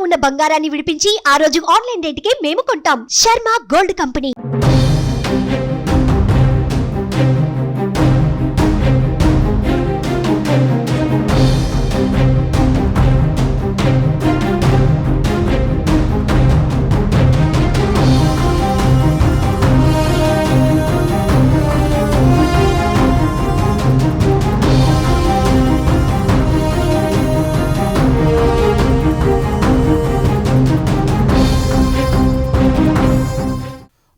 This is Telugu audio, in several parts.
ఉన్న బంగారాన్ని విడిపించి ఆ రోజు ఆన్లైన్ రేటుకే మేము కొంటాం. Sharma gold company.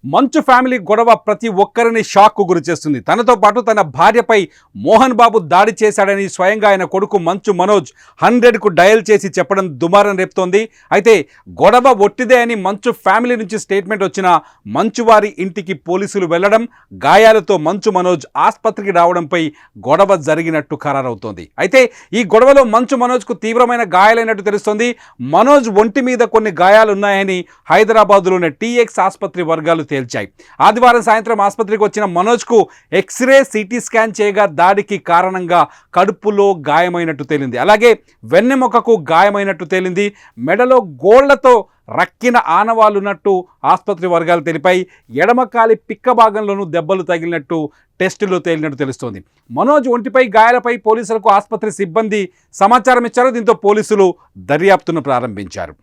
మంచు ఫ్యామిలీ గొడవ ప్రతి ఒక్కరిని షాక్కు గురి చేస్తుంది. తనతో పాటు తన భార్యపై మోహన్ బాబు దాడి చేశాడని స్వయంగా ఆయన కొడుకు మంచు మనోజ్ 100కు డయల్ చేసి చెప్పడం దుమారం రేపుతోంది. అయితే గొడవ ఒట్టిదే అని మంచు ఫ్యామిలీ నుంచి స్టేట్మెంట్ వచ్చిన మంచు వారి ఇంటికి పోలీసులు వెళ్లడం, గాయాలతో మంచు మనోజ్ ఆసుపత్రికి రావడంపై గొడవ జరిగినట్టు ఖరారవుతోంది. అయితే ఈ గొడవలో మంచు మనోజ్కు తీవ్రమైన గాయాలైనట్టు తెలుస్తోంది. మనోజ్ ఒంటి మీద కొన్ని గాయాలున్నాయని హైదరాబాద్లోని టీఎక్స్ ఆసుపత్రి వర్గాలు తేల్చాయి. ఆదివారం సాయంత్రం ఆసుపత్రికి వచ్చిన మనోజ్కు ఎక్స్రే, సిటీ స్కాన్ చేయగా దాడికి కారణంగా కడుపులో గాయమైనట్టు తేలింది. అలాగే వెన్నెముకకు గాయమైనట్టు తేలింది. మెడలో గోళ్లతో రక్కిన ఆనవాళ్ళున్నట్టు ఆసుపత్రి వర్గాలు తెలిపాయి. ఎడమకాలి పిక్క భాగంలోనూ దెబ్బలు తగిలినట్టు టెస్టులో తేలినట్టు తెలుస్తోంది. మనోజ్ ఒంటిపై గాయాలపై పోలీసులకు ఆసుపత్రి సిబ్బంది సమాచారం ఇచ్చారు. దీంతో పోలీసులు దర్యాప్తును ప్రారంభించారు.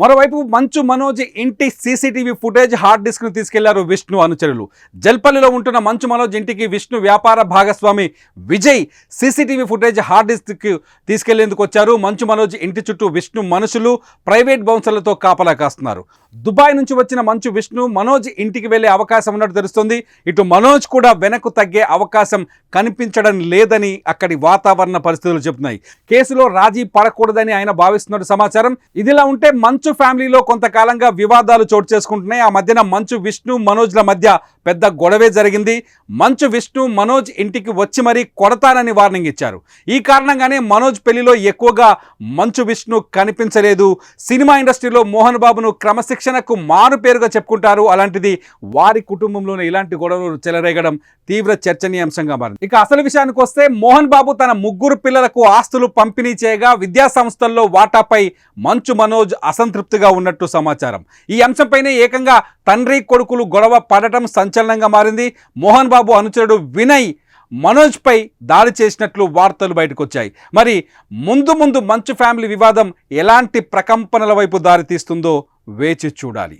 మరోవైపు మంచు మనోజ్ ఇంటి సీసీటీవీ ఫుటేజ్ హార్డ్ డిస్క్ను తీసుకెళ్లారు విష్ణు అనుచరులు. జల్పల్లిలో ఉంటున్న మంచు మనోజ్ ఇంటికి విష్ణు వ్యాపార భాగస్వామి Vijay CCTV footage hard disk తీసుకెళ్లేందుకు వచ్చారు. మంచు మనోజ్ ఇంటి చుట్టూ విష్ణు మనుషులు, ప్రైవేట్ బౌన్సర్లతో కాపలా కాస్తున్నారు. దుబాయ్ నుంచి వచ్చిన మంచు విష్ణు మనోజ్ ఇంటికి వెళ్లే అవకాశం ఉన్నట్టు తెలుస్తోంది. ఇటు మనోజ్ కూడా వెనక్కు తగ్గే అవకాశం కనిపించడం లేదని అక్కడి వాతావరణ పరిస్థితులు చెబుతున్నాయి. కేసులో రాజీ పడకూడదని ఆయన భావిస్తున్నట్టు సమాచారం. ఇదిలా ఉంటే మంచు ఫ్యామిలీలో కొంతకాలంగా వివాదాలు చోటు చేసుకుంటున్నాయి. ఆ మధ్యన మంచు విష్ణు మనోజ్ల మధ్య పెద్ద గొడవే జరిగింది. మంచు విష్ణు మనోజ్ ఇంటికి వచ్చి మరీ కొడతానని వార్నింగ్ ఇచ్చారు. ఈ కారణంగానే మనోజ్ పెళ్లిలో ఎక్కువగా మంచు విష్ణు కనిపించలేదు. సినిమా ఇండస్ట్రీలో మోహన్ బాబును క్రమశిక్షణకు మారు పేరుగా చెప్పుకుంటారు. అలాంటిది వారి కుటుంబంలోనే ఇలాంటి గొడవలు చెలరేగడం తీవ్ర చర్చనీయాంశంగా మారింది. ఇక అసలు విషయానికి వస్తే మోహన్ బాబు తన 3 పిల్లలకు ఆస్తులు పంపిణీ చేయగా విద్యా సంస్థల్లో వాటాపై మంచు మనోజ్ అసంతృప్తిగా ఉన్నట్టు సమాచారం. ఈ అంశంపైనే ఏకంగా తండ్రి కొడుకులు గొడవ పడటం సంచలనంగా మారింది. మోహన్ బాబు అనుచరుడు వినయ్ మనోజ్పై దాడి చేసినట్లు వార్తలు బయటకు వచ్చాయి. మరి ముందు మంచు ఫ్యామిలీ వివాదం ఎలాంటి ప్రకంపనల వైపు దారితీస్తుందో వేచి చూడాలి.